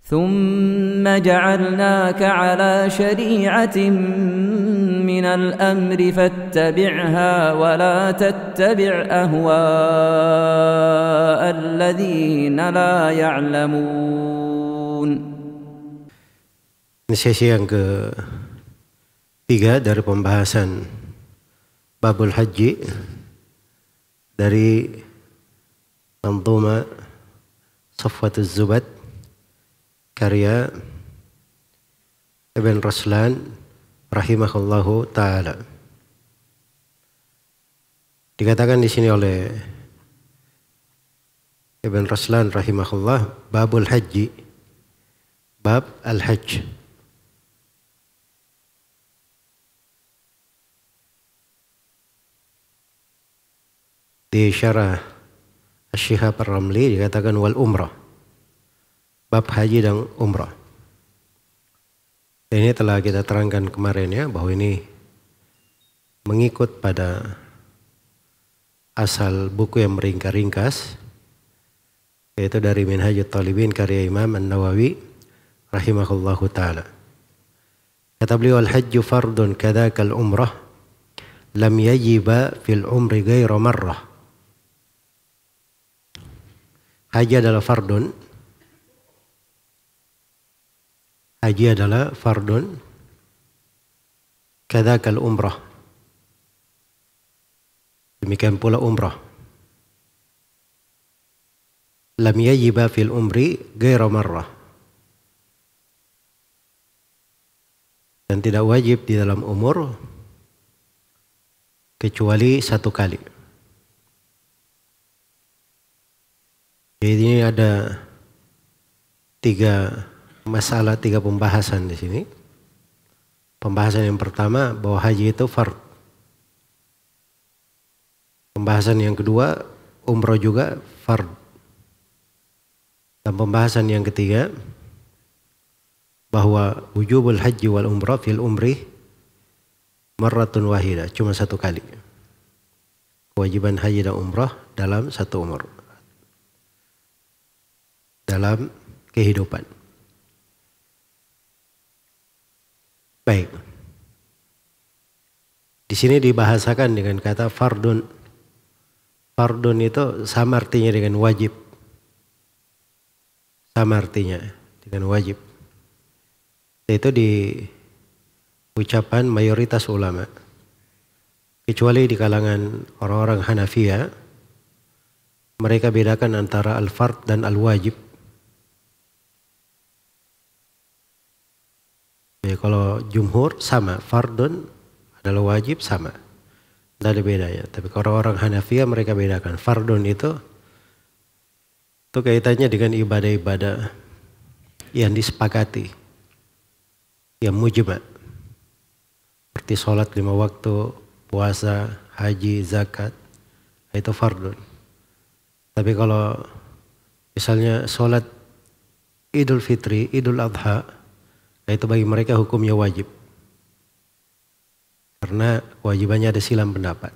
ثم جعلناك على شريعة من الأمر فاتبعها ولا تتبع أهواء الذين لا يعلمون. Ini sesi yang ketiga dari pembahasan Babul Haji dari Manzuma Safwatuz Zubat karya Ibn Raslan rahimahullahu taala. Dikatakan di sini oleh Ibn Raslan rahimahullah, Babul Haji, bab al-hajj. Di syarah Asy-Syihab Ar-Ramli dikatakan wal umrah, bab haji dan umrah. Dan ini telah kita terangkan kemarin ya, bahwa ini mengikut pada asal buku yang meringkas, yaitu dari Minhajut Talibin karya Imam An-Nawawi rahimahullahu ta'ala. Kata beliau, al-hajju fardun kadhakal umrah lam yajiba fil umri ghairu marrah. Haji adalah fardun. Haji adalah fardun. Kadzakal umrah. Demikian pula umrah. Lam yajiba fil umri ghairu marrah. Dan tidak wajib di dalam umur kecuali satu kali. Jadi ini ada tiga masalah, tiga pembahasan di sini. Pembahasan yang pertama bahwa haji itu fard. Pembahasan yang kedua, umroh juga fard. Dan pembahasan yang ketiga bahwa wujubul haji wal umrah fil umri marratun wahidah, cuma satu kali. Kewajiban haji dan umrah dalam satu umur, dalam kehidupan. Baik. Di sini dibahasakan dengan kata fardun. Fardun itu sama artinya dengan wajib. Sama artinya dengan wajib. Itu di ucapan mayoritas ulama. Kecuali di kalangan orang-orang Hanafiyah, mereka bedakan antara al-fard dan al-wajib. Ya, kalau jumhur sama, fardun adalah wajib sama, tidak ada bedanya. Tapi kalau orang Hanafiyah mereka bedakan, fardun itu kaitannya dengan ibadah-ibadah yang disepakati, yang mujma', seperti sholat 5 waktu, puasa, haji, zakat, itu fardun. Tapi kalau misalnya sholat Idul Fitri, Idul Adha, itu bagi mereka hukumnya wajib. Karena kewajibannya ada silang pendapat.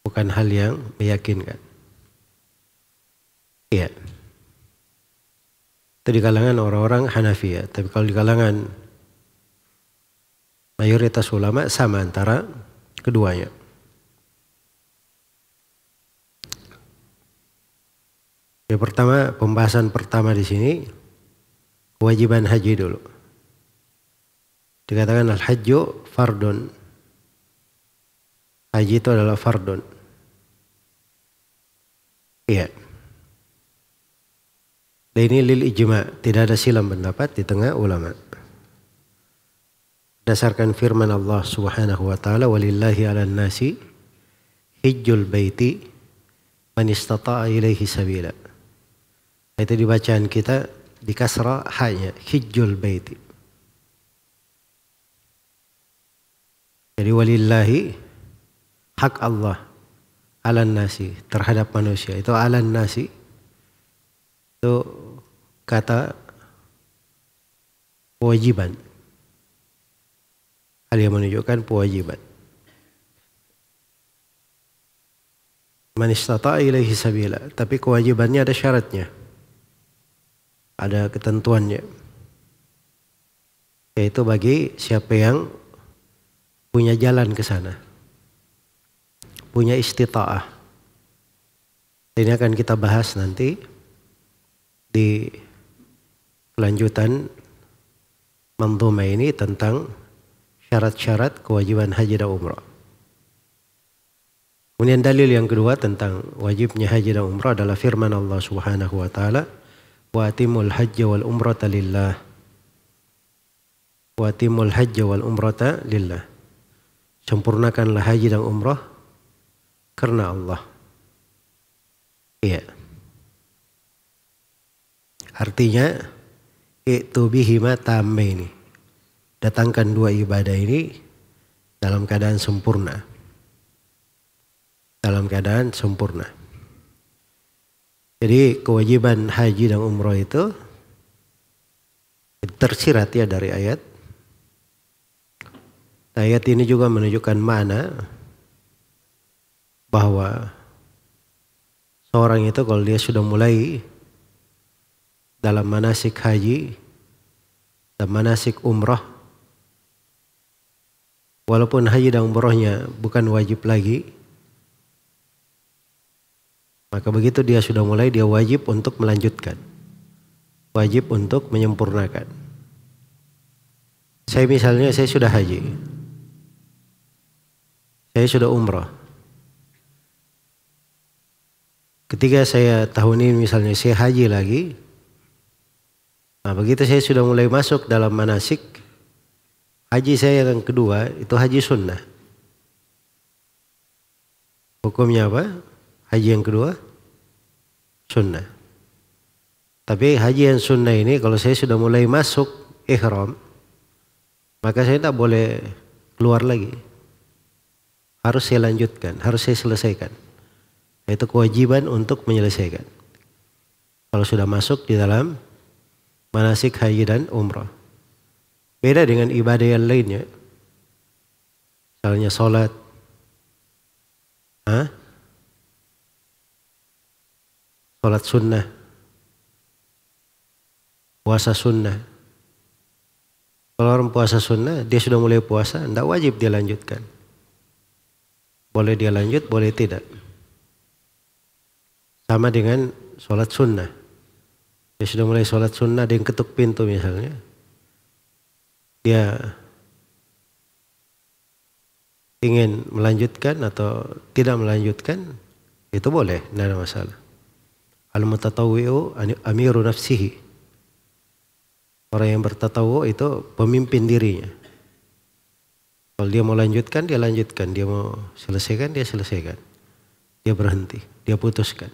Bukan hal yang meyakinkan. Iya. Itu di kalangan orang-orang Hanafiyah. Tapi kalau di kalangan mayoritas ulama sama antara keduanya. Yang pertama, pembahasan pertama di sini kewajiban haji dulu. Dikatakan al-hajju fardun. Haji itu adalah fardun. Iya. Dan ini lil ijma', tidak ada silang pendapat di tengah ulama. Berdasarkan firman Allah Subhanahu wa taala, walillahi 'alan nasi hijjul baiti man istata'a ilaihi sabila. Itu di bacaan kita di kasrah hanya hijjul baiti. Jadi walillahi, hak Allah, alan nasi, terhadap manusia. Itu alan nasi itu kata kewajiban, hal yang menunjukkan kewajiban. Man istata'a ilaihi sabila, tapi kewajibannya ada syaratnya. ada ketentuannya. Yaitu bagi siapa yang punya jalan ke sana, punya istita'ah. Ini akan kita bahas nanti di kelanjutan manzumah ini tentang syarat-syarat kewajiban haji dan umrah. Kemudian dalil yang kedua tentang wajibnya haji dan umrah adalah firman Allah Subhanahu wa taala, "Wa atimul hajja wal umrata lillah." Wa atimul hajja wal umrata lillah. Sempurnakanlah haji dan umrah karena Allah. Iya. Artinya itu bihima tammaini. Datangkan dua ibadah ini dalam keadaan sempurna. Dalam keadaan sempurna. Jadi kewajiban haji dan umrah itu tersirat ya dari ayat. Ayat ini juga menunjukkan makna bahwa seorang itu kalau dia sudah mulai dalam manasik haji dan manasik umrah, walaupun haji dan umrahnya bukan wajib lagi, maka begitu dia sudah mulai, dia wajib untuk melanjutkan, wajib untuk menyempurnakan. Saya misalnya, saya sudah haji, saya sudah umrah. Ketika saya tahun ini misalnya saya haji lagi, nah begitu saya sudah mulai masuk dalam manasik haji saya yang kedua, itu haji sunnah. Hukumnya apa? Haji yang kedua sunnah. Tapi haji yang sunnah ini kalau saya sudah mulai masuk ihram, maka saya tak boleh keluar lagi. Harus saya lanjutkan, harus saya selesaikan. Itu kewajiban untuk menyelesaikan. Kalau sudah masuk di dalam manasik haji dan umrah. Beda dengan ibadah yang lainnya. Misalnya sholat. Sholat sunnah. Puasa sunnah. Kalau orang puasa sunnah, dia sudah mulai puasa, tidak wajib dia lanjutkan. Boleh dia lanjut, boleh tidak. Sama dengan sholat sunnah. Dia sudah mulai sholat sunnah, dia ketuk pintu misalnya. Dia ingin melanjutkan atau tidak melanjutkan, itu boleh, tidak ada masalah. Al-mutatawwi'u amiru nafsihi. Orang yang bertatawwu itu pemimpin dirinya. Kalau dia mau lanjutkan, dia lanjutkan. Dia mau selesaikan, dia selesaikan. Dia berhenti, dia putuskan.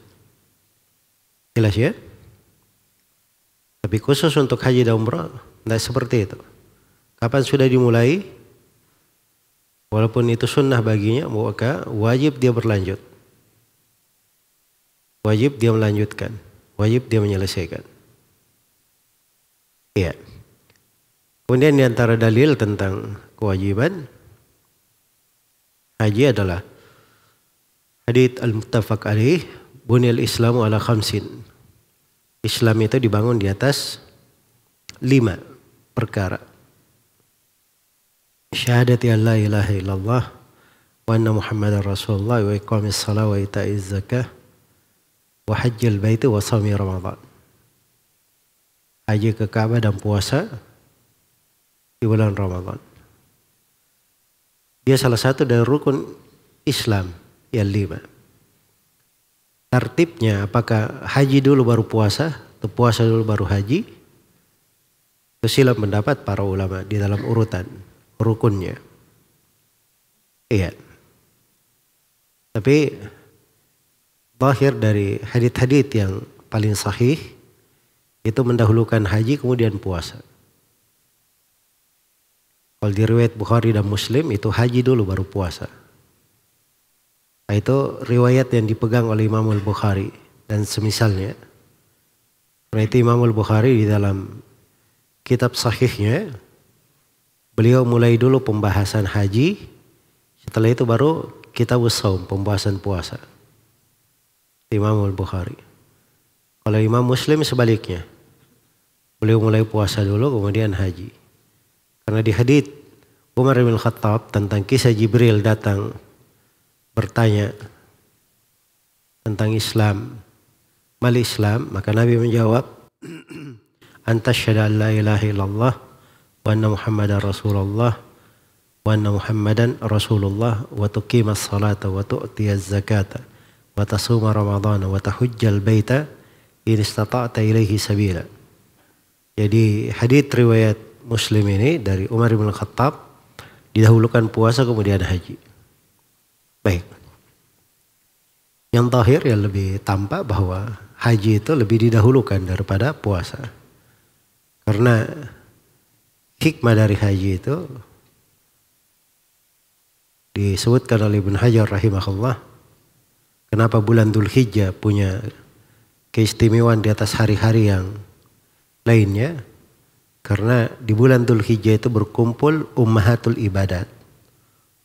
Jelas ya? Tapi khusus untuk haji dan umrah, tidak seperti itu. Kapan sudah dimulai, walaupun itu sunnah baginya, maka wajib dia berlanjut. Wajib dia melanjutkan. Wajib dia menyelesaikan. Iya. Kemudian di antara dalil tentang kewajiban haji adalah hadits al-muttafaq alaih, buniyal islamu ala khamsin. Islam itu dibangun di atas 5 perkara. Syahadati an la ilaha illallah wa anna muhammadar rasulullah wa iqamis salat wa ita'iz zakah wa hajjil baiti wa shaumi ramadan. Haji ke Ka'bah dan puasa di bulan Ramadan. Dia salah satu dari rukun Islam yang 5. Tertibnya apakah haji dulu baru puasa atau puasa dulu baru haji? Itu silap pendapat para ulama di dalam urutan rukunnya. Iya. Tapi zahir dari hadits-hadits yang paling sahih itu mendahulukan haji kemudian puasa. Kalau di riwayat Bukhari dan Muslim itu haji dulu baru puasa. Nah, itu riwayat yang dipegang oleh Imam Al-Bukhari dan semisalnya. Karena itu Imam Al-Bukhari di dalam kitab sahihnya, beliau mulai dulu pembahasan haji, setelah itu baru kitabus shaum, pembahasan puasa. Imam Al-Bukhari. Kalau Imam Muslim sebaliknya. Beliau mulai puasa dulu kemudian haji. Karena di hadits Umar bin Khattab tentang kisah Jibril datang bertanya tentang Islam, mal Islam, maka Nabi menjawab, anta syahada an la ilaha illallah wa anna Muhammadan Rasulullah wa anna Muhammadan Rasulullah wa tuqimas salata wa tu'tiyaz zakata wa tasuma ramadhana wa tahujjal baita in istata'ta ilaihi sabila. Jadi hadits riwayat Muslim ini dari Umar bin Khattab didahulukan puasa kemudian haji. Baik. Yang zahir yang lebih tampak bahwa haji itu lebih didahulukan daripada puasa. Karena hikmah dari haji itu disebutkan oleh Ibnu Hajar rahimahullah. Kenapa bulan Dzulhijjah punya keistimewaan di atas hari-hari yang lainnya? Karena di bulan Dzulhijjah itu berkumpul ummahatul ibadat.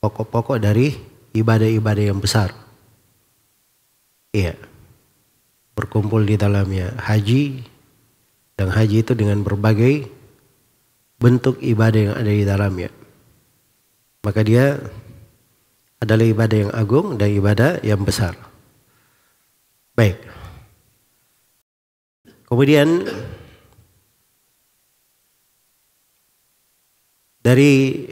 Pokok-pokok dari ibadah-ibadah yang besar. Iya. Berkumpul di dalamnya haji. Dan haji itu dengan berbagai bentuk ibadah yang ada di dalamnya. Maka dia adalah ibadah yang agung dan ibadah yang besar. Baik. Kemudian dari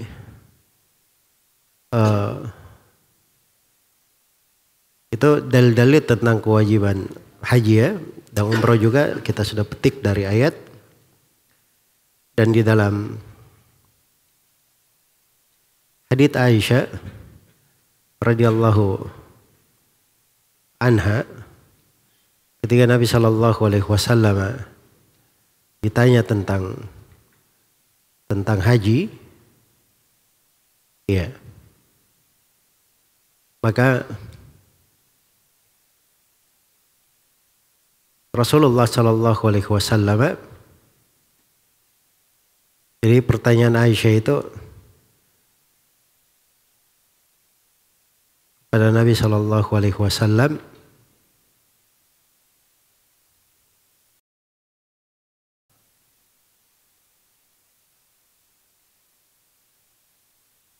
itu dalil-dalil tentang kewajiban haji ya, dan umroh juga kita sudah petik dari ayat. Dan di dalam hadits Aisyah radhiyallahu anha, ketika Nabi SAW ditanya tentang haji, ya, maka Rasulullah SAW, jadi pertanyaan Aisyah itu pada Nabi SAW,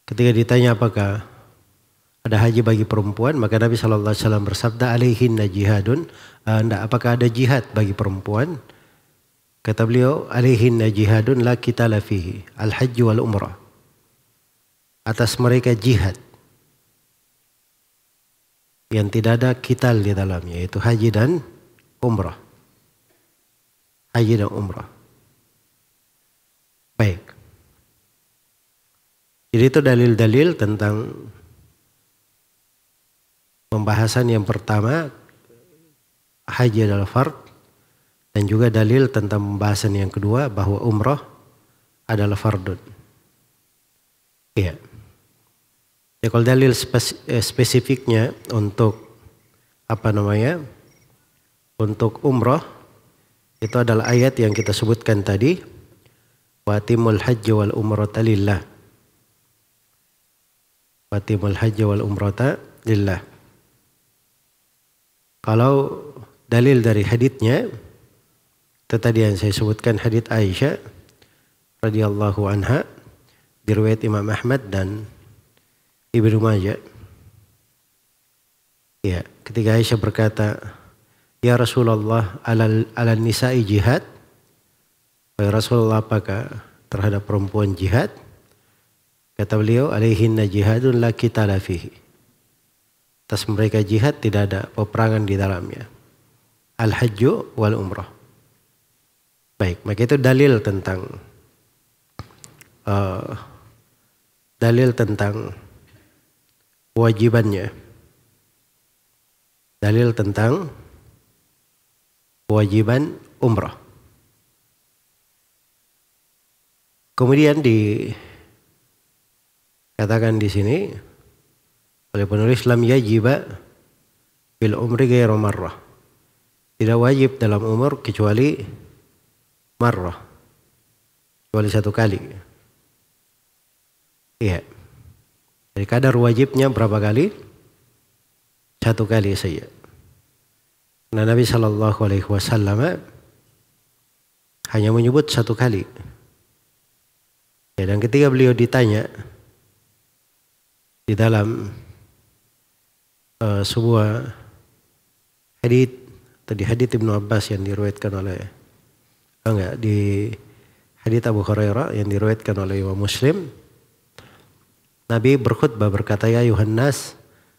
ketika ditanya apakah ada haji bagi perempuan, maka Nabi SAW bersabda, alaihinna jihadun, apakah ada jihad bagi perempuan? Kata beliau, alaihinna jihadun la qitala fihi, al-hajj wal umrah. Atas mereka jihad yang tidak ada qital di dalamnya, yaitu haji dan umrah. Haji dan umrah. Baik. Jadi itu dalil-dalil tentang pembahasan yang pertama, haji adalah fard, dan juga dalil tentang pembahasan yang kedua bahwa umrah adalah fardun. Iya. Ya, kalau dalil spesifiknya untuk untuk umrah itu adalah ayat yang kita sebutkan tadi, wa atimul hajj wal umrata lillah. Wa atimul hajj wal umrata lillah. Kalau dalil dari haditsnya, itu tadi yang saya sebutkan hadits Aisyah radhiyallahu anha, diriwayat Imam Ahmad dan Ibnu Majah. Ya, ketika Aisyah berkata, ya Rasulullah, ala nisa'i jihad, ya Rasulullah, apakah terhadap perempuan jihad? Kata beliau, alaihinna jihadun la qitala fihi. Atas mereka jihad, tidak ada peperangan di dalamnya. Al-hajju wal umrah. Baik, maka itu dalil tentang kewajibannya. Dalil tentang kewajiban umrah. Kemudian dikatakan di sini oleh penulis, lam yajiba bil umri ghairu marrah. Tidak wajib dalam umur kecuali marrah, kecuali satu kali. Iya. Jadi kadar wajibnya berapa kali? Satu kali saja. Nah, Nabi SAW hanya menyebut 1 kali. Ya, dan ketika beliau ditanya di dalam sebuah hadits atau di hadits Ibnu Abbas yang diriwayatkan oleh di hadits Abu Hurairah yang diriwayatkan oleh Imam Muslim, Nabi berkhutbah berkata, ya ayuhan nas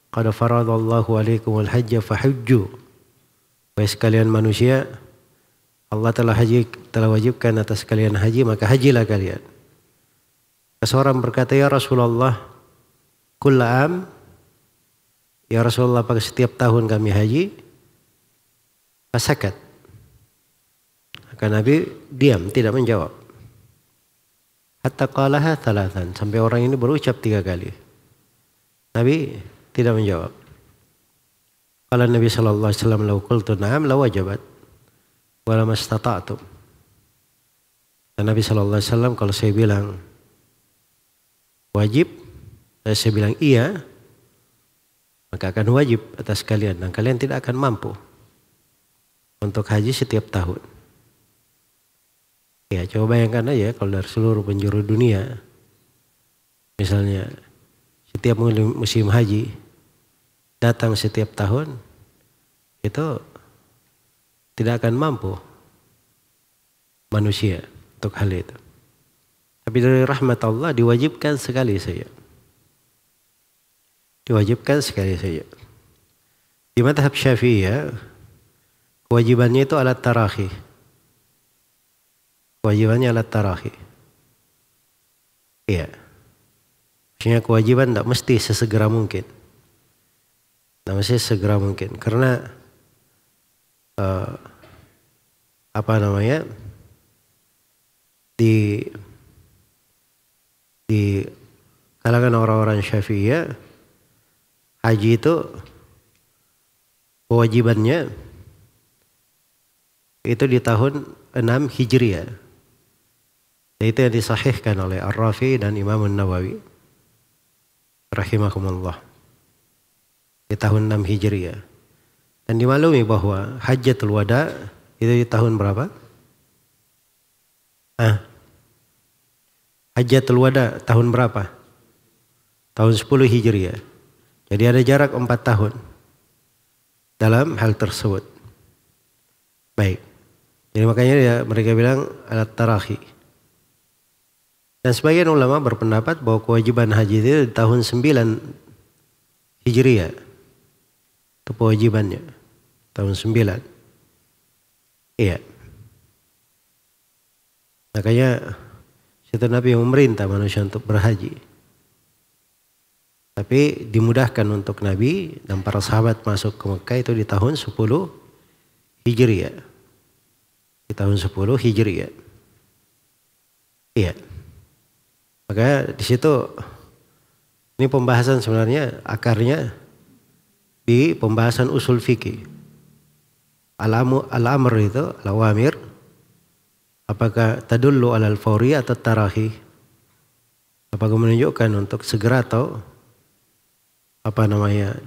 qad faradallahu alaikumul hajja fahujju. Wahai sekalian manusia, Allah telah wajibkan atas kalian haji, maka hajilah kalian. Seorang berkata, ya Rasulullah, kulla am, ya Rasulullah, apakah setiap tahun kami haji? Fasakat. Maka Nabi diam, tidak menjawab. Hatta qalaha thalathan, sampai orang ini berucap 3 kali. Nabi tidak menjawab. Qala Nabi sallallahu alaihi wasallam, law qultu na'am la wajabat wa la mastata'tum. Dan Nabi sallallahu alaihi wasallam, kalau saya bilang wajib, saya bilang iya, maka akan wajib atas kalian dan kalian tidak akan mampu untuk haji setiap tahun. Ya, coba bayangkan aja kalau dari seluruh penjuru dunia, misalnya setiap musim haji datang setiap tahun, itu tidak akan mampu manusia untuk hal itu. Tapi dari rahmat Allah diwajibkan sekali saja. Diwajibkan sekali saja. Di mazhab Syafi'iyah, kewajibannya itu alat tarakhi. Kewajibannya alat tarakhi. Iya. Maksudnya kewajiban tidak mesti sesegera mungkin. Tidak mesti sesegera mungkin. Karena di kalangan orang-orang Syafi'iyah, haji itu kewajibannya itu di tahun 6 Hijriah. Itu yang disahihkan oleh Ar-Rafi dan Imam An-Nawawi rahimahumullah, di tahun 6 Hijriah. Dan dimaklumi bahwa Hajjatul Wada itu di tahun berapa? Hajjatul Wada tahun berapa? Tahun 10 Hijriah. Jadi ada jarak 4 tahun dalam hal tersebut. Baik. Jadi makanya mereka bilang alat tarakhi. Dan sebagian ulama berpendapat bahwa kewajiban haji itu di tahun 9 Hijriah. Itu kewajibannya. Tahun 9. Iya. Makanya itu Nabi yang memerintah manusia untuk berhaji. Tapi dimudahkan untuk Nabi dan para sahabat masuk ke Mekah itu di tahun 10 Hijriah. Di tahun 10 Hijriah. Iya. Maka di situ ini pembahasan sebenarnya akarnya di pembahasan usul fikih. Al-amr itu, al-awamir, apakah tadullu alal fawri atau tarahi? Apakah menunjukkan untuk segera atau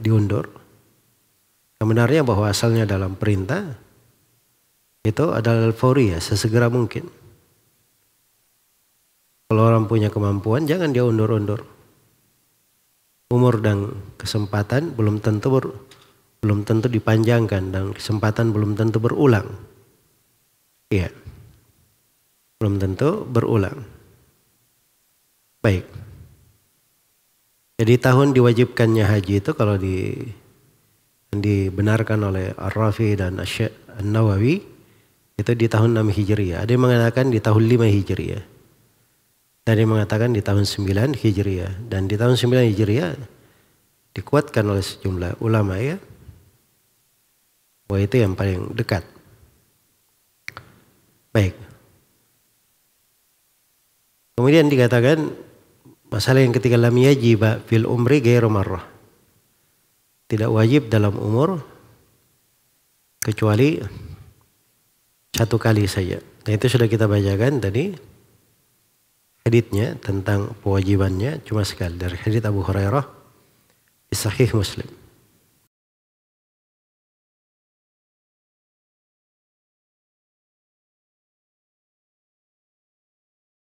diundur? Yang benarnya bahwa asalnya dalam perintah itu adalah al-fawri, ya, sesegera mungkin. Kalau orang punya kemampuan jangan dia undur-undur. Umur dan kesempatan belum tentu dipanjangkan dan kesempatan belum tentu berulang. Iya. Belum tentu berulang. Baik. Jadi tahun diwajibkannya haji itu kalau dibenarkan oleh Ar-Rafi dan An-Nawawi itu di tahun 6 Hijriah. Ada yang mengatakan di tahun 5 Hijriah. Dan yang mengatakan di tahun 9 Hijriah. Dan di tahun 9 Hijriah dikuatkan oleh sejumlah ulama, ya, bahwa itu yang paling dekat. Baik. Kemudian dikatakan masalah yang ketiga, lam yajiba fil umri ghairu marrah. Tidak wajib dalam umur kecuali 1 kali saja. Nah, itu sudah kita bacakan tadi haditsnya tentang kewajibannya cuma sekali dari hadits Abu Hurairah di Sahih Muslim.